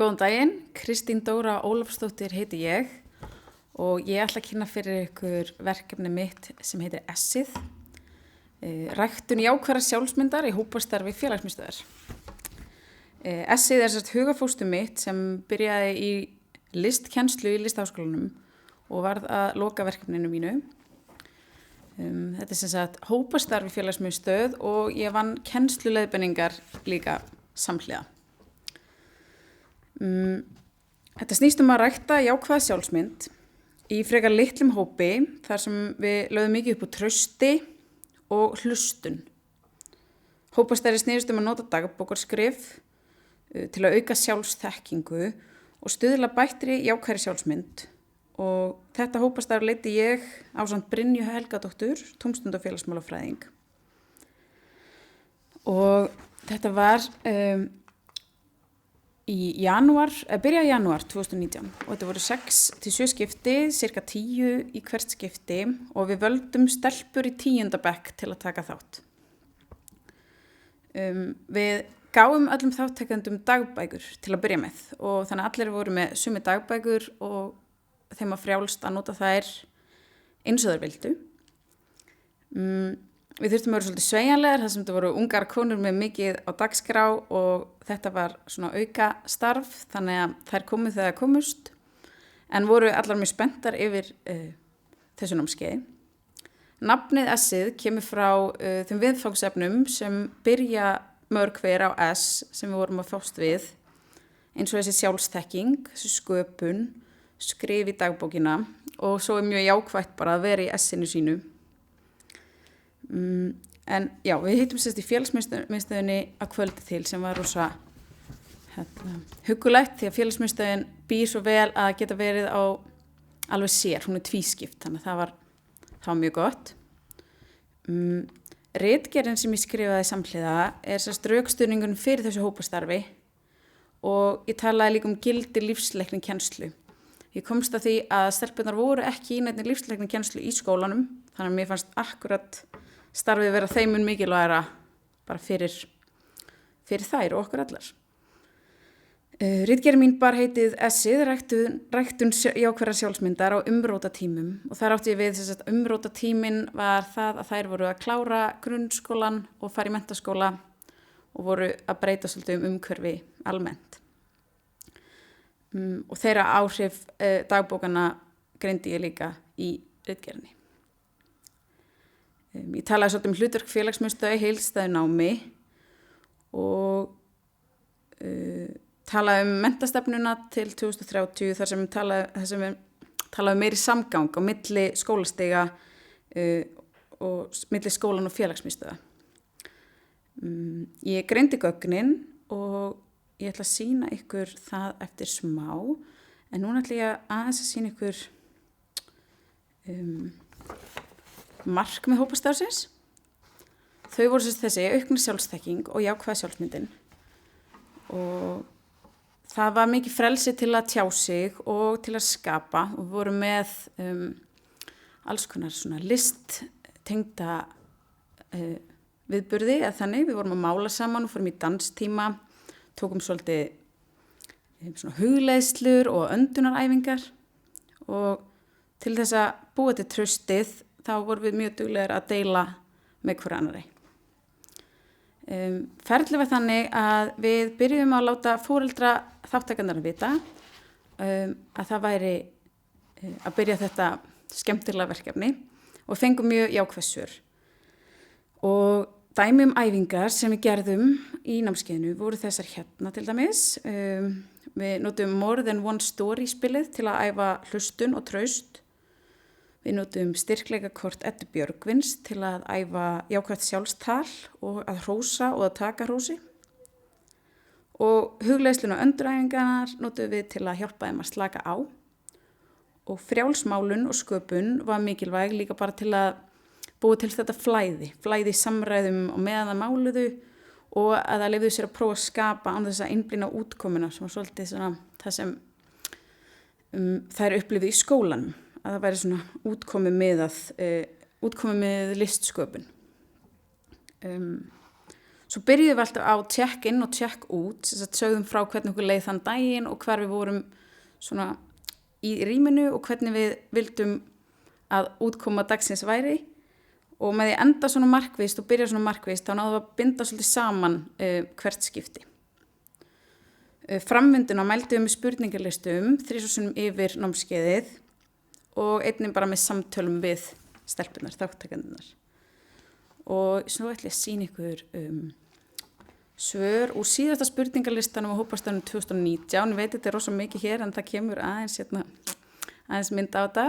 Góðan daginn, Kristín Dóra Ólafsdóttir heiti ég og ég ætla að kynna fyrir ykkur verkefni mitt sem heitir Essið, ræktun jákvæðrar sjálfsmyndar í hópastarfi félagsmiðstöðvar. Essið er hugafóstur mitt sem byrjaði í listkennslu í Listaháskólanum og varð að loka verkefninu mínu. Þetta er hópastarf í félagsmiðstöð og ég vann kennsluleiðbeiningar líka samhliða. Þetta snýst að rækta jákvæða sjálfsmynd í frekar litlum hópi þar sem við lögðum mikið upp á trausti og hlustun. Hópastarfi snýrist að nota dagbókarskrif til að auka sjálfsþekkingu og stuðla bættri jákvæðri sjálfsmynd. Og þetta hópastarf leiddi ég ásamt Brynju Helgadóttur, tómstunda- og félagsmálafræðing. Og þetta var byrja í janúar 2019 og þetta voru 6-7 skipti, cirka 10 í hvert skipti og við völdum stelpur í 10. bekk til að taka þátt. Við gáum öllum þáttakendum dagbækur til að byrja með og þannig að allir voru með sömu dagbækur og þeim að frjálst að nota þær eins og þær vildu. Við þurftum að vera svolítið sveigjanlegar þar sem þetta voru ungar konur með mikið á dagskrá og þetta var svona auka starf þannig að þær komu þegar komust en voru allar mjög spenntar yfir þessu námskeiði. Nafnið Essið kemur frá þeim viðfangsefnum sem byrja mörg hver á S sem við vorum að fást við eins og þessi sjálfsþekking, þessi sköpun, skrif í dagbókina og svo mjög jákvætt bara að vera í S-inu sínu. En já, við hittum í félagsmiðstöðinni að kvöldi til sem var rosa huggulegt því að félagsmiðstöðin býr svo vel að geta verið á alveg sér, hún er tvískipt þannig að það var mjög gott. Ritgerðin sem ég skrifaði samhliða er rökstuðningun fyrir þessu hópastarfi og ég talaði líka gildi lífsleikni kennslu. Ég komst að því að stelpurnar voru ekki í neinni lífsleikni kennslu í skólanum þannig að mér fannst akkurat starfið vera þeim mun mikilvægara bara fyrir þær og okkur allar. Ritgerðin mín bar heitið Essið, ræktun jákvæðrar sjálfsmyndar á umrótatímum og þar átti ég við umrótatíminn var það að þær voru að klára grunnskólan og fara í menntaskóla og voru að breyta svolítið umhverfi almennt. Og þeirra áhrif dagbókana greindi ég líka í ritgerðinni. Ég talaði svolítið hlutverk félagsmiðstöðva í heildstæðu námi og talaði menntastefnuna til 2030 þar sem við talaði meiri samgang á milli skólastiga og milli skólan og félagsmiðstöðva. Ég greindi gögnin og ég ætla að sýna ykkur það eftir smá en núna ætla ég aðeins að sýna ykkur markmið hópastarfsins. Þau voru þessi aukna sjálfsþekking og jákvæða sjálfsmyndin og það var mikið frelsi til að tjá sig og til að skapa og við vorum með alls konar svona listtengda viðburði eða þannig, við vorum að mála saman og fórum í danstíma, tókum svolítið svona hugleiðslur og öndunaræfingar og til þess að búa til traustið þá vorum við mjög duglegir að deila með hver annarri. Ferlið var þannig að við byrjuðum að láta foreldra þátttakendur vita að það væri að byrja þetta skemmtilega verkefni og fengum mjög jákvæð svör. Og dæmi æfingar sem við gerðum í námskeiðinu voru þessar hérna til dæmis. Við notum More Than One Story spilið til að æfa hlustun og traust. Við notum styrkleikakort Eddu Björgvins til að æfa jákvætt sjálfstal og að hrósa og að taka hrósi. Og hugleiðslun og önduræfingarnar notum við til að hjálpa þeim að slaka á. Og frjálsmálun og sköpun var mikilvæg líka bara til að búa til þetta flæði í samræðum og meðan það máluðu og að það leyfðu sér að prófa að skapa án þess að einblína á útkomuna sem var svolítið svona það sem þær upplifðu í skólanum. Að það væri svona útkomi með listsköpun. Svo byrjuðum við alltaf á check-in og check-out, þess að sögðum frá hvernig okkur leið þann daginn og hvar við vorum svona í rýminu og hvernig við vildum að útkoma dagsins væri og með því að enda svona markvisst og byrja svona markvisst þá náðum við að binda svolítið saman hvert skipti. Framvinduna mældu við með spurningarlistum 3 sinnum yfir námskeiðið og einnig bara með samtölum við stelpunar, þáttakendunar. Og svo ætla ég að sýna ykkur svör úr síðasta spurningarlistanum á hópastarfinu 2019. Ég veit þetta er rosa mikið hér en það kemur aðeins mynd á þetta.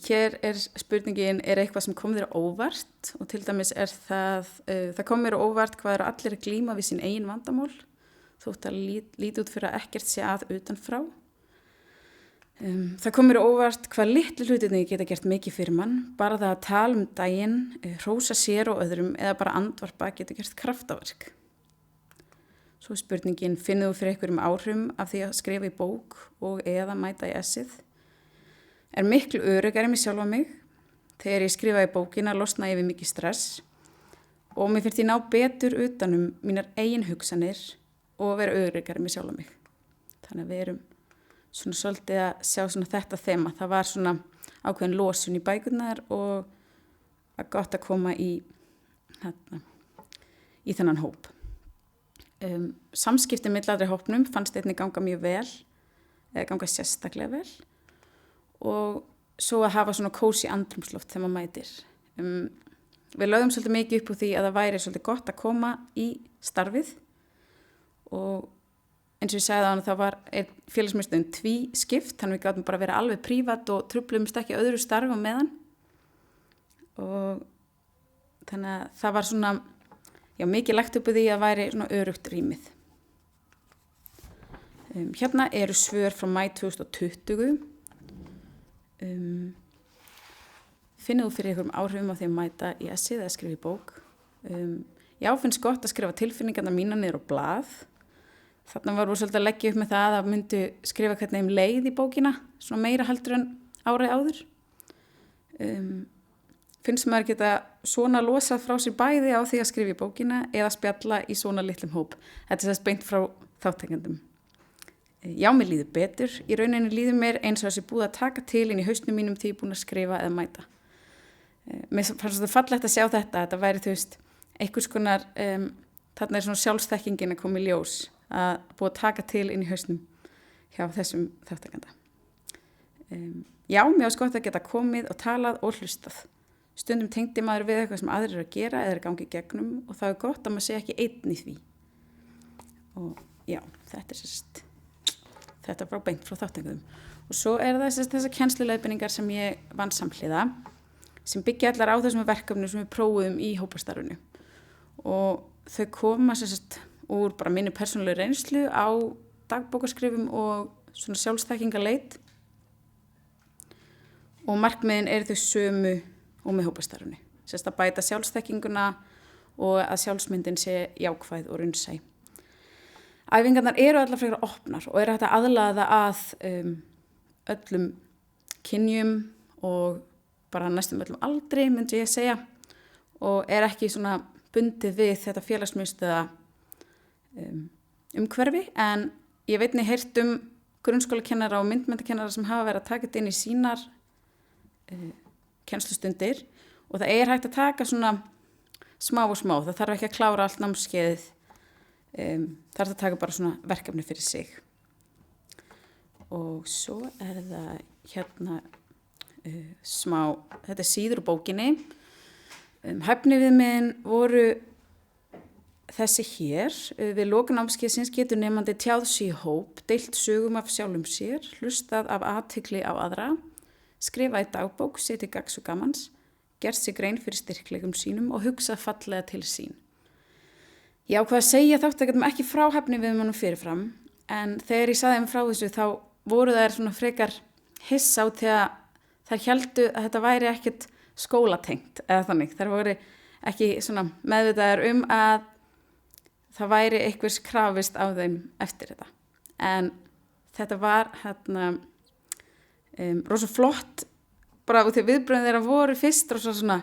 Hér er spurningin, er eitthvað sem kom þér á óvart og til dæmis er það kom mér á óvart hvað eru allir að glíma við sín eigin vandamál þótt að líti út fyrir að ekkert sé að utanfrá. Það kom mér á óvart hvað litlu hlutirnir geta gert mikið fyrir mann, bara það að tala daginn, hrósa sér og öðrum eða bara andvarpa geta gert kraftaverk. Svo spurningin, finnið þú fyrir einhverjum áhrifum af því að skrifa í bók og eða mæta í essið? Er miklu öruggari með sjálfa mig. Þegar ég skrifaði bókina losna ég við mikið stress og mér finnst ég ná betur utanum mínar eigin hugsanir og vera öruggari með sjálfa mig. Þannig að við erum svona svolítið að sjá svona þetta þema. Það var svona ákveðin losun í bækurnar og að gott að koma í þennan hóp. Samskipti milli hópnum fannst einnig ganga mjög vel, eða ganga sérstaklega vel og svo að hafa svona kósí andrúmsloft þegar maður mætir. Við lögðum svolítið mikið upp úr því að það væri svolítið gott að koma í starfið og eins og ég sagði þannig að það var félagsmiðstöðin tvískipt, þannig við gátum bara að vera alveg prívat og trufluðumst ekki öðru starfi á meðan og þannig að það var svona, mikið lagt upp úr því að væri svona öruggt rýmið. Hérna eru svör frá maí 2020. Finnið þú fyrir einhverjum áhrifum á því að mæta í essið eða skrifa í bók? Já, finnst gott að skrifa tilfinningarna mína niður á blað. Þarna var svolítið að leggja upp með það að myndu skrifa hvernig leið í bókina, svona meira heldur en árið áður. Finnst maður geta svona losað frá sér bæði á því að skrifa í bókina eða spjalla í svona litlum hóp. Þetta er þess beint frá þáttakendum. Já, mér líður betur. Í rauninni líður mér eins og þessi búið að taka til inn í hausnum mínum því ég er búin að skrifa eða mæta. Mér fannst þetta fallegt að sjá þetta væri einhvers konar, þarna er svona sjálfsþekkingin að koma í ljós, að búið að taka til inn í hausnum hjá þessum þáttakenda. Já, mér var gott að geta komið og talað og hlustað. Stundum tengdi maður við eitthvað sem aðrir eru að gera eða er gangi gegnum og það er gott að maður sé ekki einn í því. Og já, þetta var beint frá þáttakendum. Og svo er það þessar kennsluleiðbeiningar sem ég vann samhliða, sem byggja allar á þessum verkefnum sem við prófuðum í hópastarfinu. Og þau koma úr bara minni persónulegu reynslu á dagbókarskrifum og svona sjálfsþekkingarleit. Og markmiðin eru þau sömu og með hópastarfinu. Að bæta sjálfsþekkinguna og að sjálfsmyndin sé jákvæð og raunsæ. Æfingarnar eru allar frekar opnar og eru hægt að aðlaða að öllum kynjum og bara næstum öllum aldri, myndi ég segja, og er ekki svona bundið við þetta félagsmiðstöða umhverfi, en ég veit niður heyrt grunnskólakennara og myndmenntakennara sem hafa verið að taka þetta inn í sínar kennslustundir og það er hægt að taka svona smá og smá, það þarf ekki að klára allt námskeiðið, það er að taka bara svona verkefni fyrir sig. Og svo er það hérna þetta er síður úr bókinni. Hæfniviðmiðin voru þessi hér. Við lok námskeiðsins getur nemandi tjáð sig í hóp, deilt sögum af sjálfum sér, hlustað af athygli á aðra, skrifað í dagbók, setið gagns og gamans, gert sig grein fyrir styrkleikum sínum og hugsað fallega til sín. Ég ákvað að segja þáttakendum ekki frá hæfniviðmiðunum fyrirfram, en þegar ég sagði þeim frá þessu þá voru þær svona frekar hissa á þegar þær héldu að þetta væri ekkert skólatengt eða þannig. Þær voru ekki svona meðvitaðar að það væri einhvers krafist á þeim eftir þetta. En þetta var rosa flott, bara út því viðbröðin þeirra voru fyrst rosa svona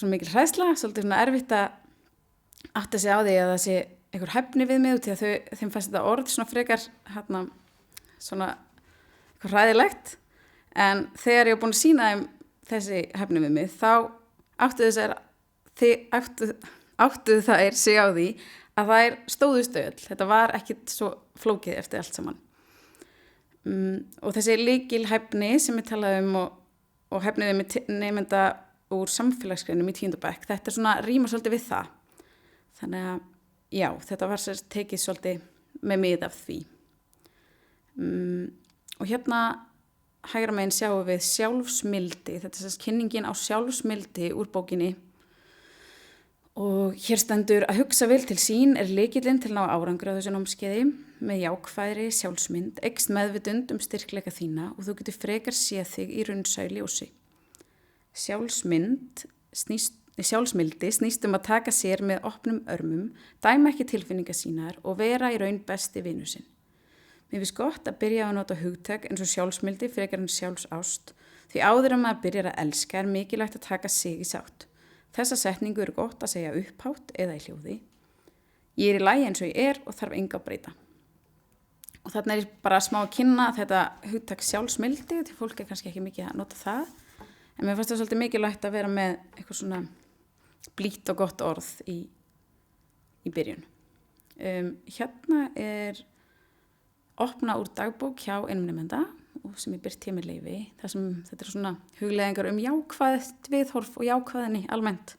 mikil hræðsla, svolítið svona erfitt að átti sig á því að það sé einhver hæfni við mig út í að þeim fannst þetta orð svona frekar svona eitthvað hræðilegt, en þegar ég var búin að sýna þeim þessi hæfni við mig þá áttuðu þær sig á því að þær stóðust öll. Þetta var ekkit svo flókið eftir allt saman. Og þessi lykil hæfni sem ég talaði og hæfniði með nemenda úr samfélagsgreinum í 10. bekk, þetta svona rímar svolítið við það. Þannig að já, þetta var sér tekið svolítið með mið af því. Og hérna hægra megin sjáum við sjálfsmildi. Þetta er kynningin á sjálfsmildi úr bókinni. Og hér stendur að hugsa vel til sín er lykillinn til að ná árangri á þessu námskeiði. Með jákvæðri sjálfsmynd eykst meðvitund styrkleika þína og þú getur frekar séð þig í raunsæju ljósi. Sjálfsmildi snýst að taka sér með opnum örmum, dæma ekki tilfinningar sínar og vera í raun besti vinur sinn. Mér finnst gott að byrja að nota hugtak eins og sjálfsmildi frekar en sjálfsást, því áður en maður byrjar að elska er mikilvægt að taka sig í sátt. Þessa setningu er gott að segja upphátt eða í hljóði. Ég er í lagi eins og ég er og þarf enga að breyta. Og þarna er ég bara smá að kynna þetta hugtak sjálfsmildi, því fólk er kannski ekki mikið að nota það. En mér finnst það svolítið mikilvægt að vera með eitthvað svona blítt og gott orð í byrjun. Hérna er opna úr dagbók hjá einum nemenda og sem ég birti með leyfi. Þetta er svona hugleiðingar jákvæðt viðhorf og jákvæðinni almennt.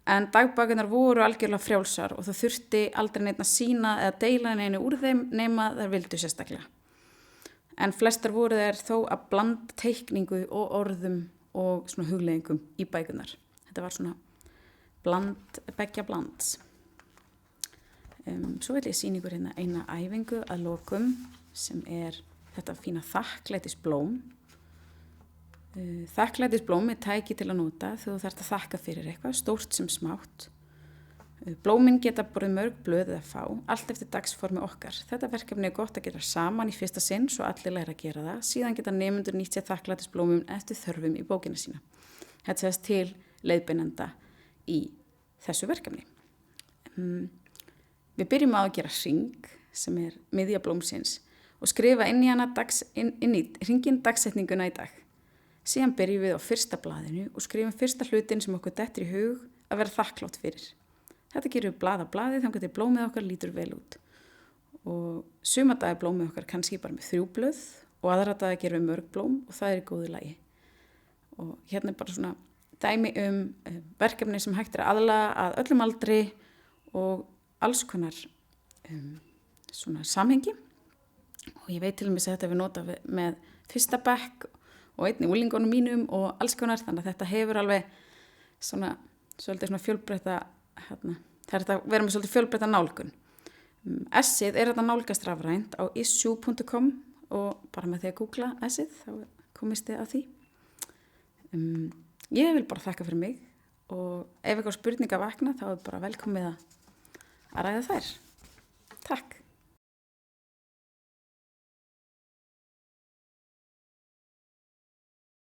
En dagbækurnar voru algjörlega frjálsar og það þurfti aldrei neitt að sýna eða deila neinu úr þeim nema þær vildu sérstaklega. En flestar voru þær þó að blanda teikningu og orðum og svona hugleiðingum í bækurnar. Þetta var svona beggja blands. Svo vil ég sýna ykkur hérna eina æfingu að lokum sem er þetta fína þakklætisblóm. Þakklætisblóm er tæki til að nota þegar þú þarft að þakka fyrir eitthvað, stórt sem smátt. Blómin geta borið mörg blöð eða fá, allt eftir dagsformi okkar. Þetta verkefni er gott að gera saman í fyrsta sinn svo allir læra að gera það. Síðan geta nemendur nýtt sér þakklætisblómum eftir þörfum í bókina sína. Þetta sést til leiðbeinanda í þessu verkefni. Við byrjum á að gera hring sem er miðja blómsins og skrifa inn í hana inn í hringinn dagsetninguna í dag. Síðan byrjum við á fyrsta blaðinu og skrifum fyrsta hlutin sem okkur dettur í hug að vera þakklátt fyrir. Þetta gerum við blað af blaðið þangað til blómið okkar lítur vel út. Og suma daga er blómið okkar kannski bara með 3 blöð og aðra daga gerum við mörg blóm og það er í góðu lagi. Og hérna er bara svona dæmi verkefni sem hægt er að aðlaga að öllum aldri og alls konar svona samhengi. Og ég veit til og með að þetta við nota með fyrsta bekk og einnig úlingunum mínum og alls konar, þannig að þetta hefur alveg svolítið fjölbreytta, það er þetta að vera með svolítið fjölbreytta nálgun. Essið er þetta nálgast rafrænt á issue.com og bara með því að googla essið þá komist þið að því. Ég vil bara þakka fyrir mig og ef eitthvað spurninga vakna þá er bara velkomið að ræða þær. Takk.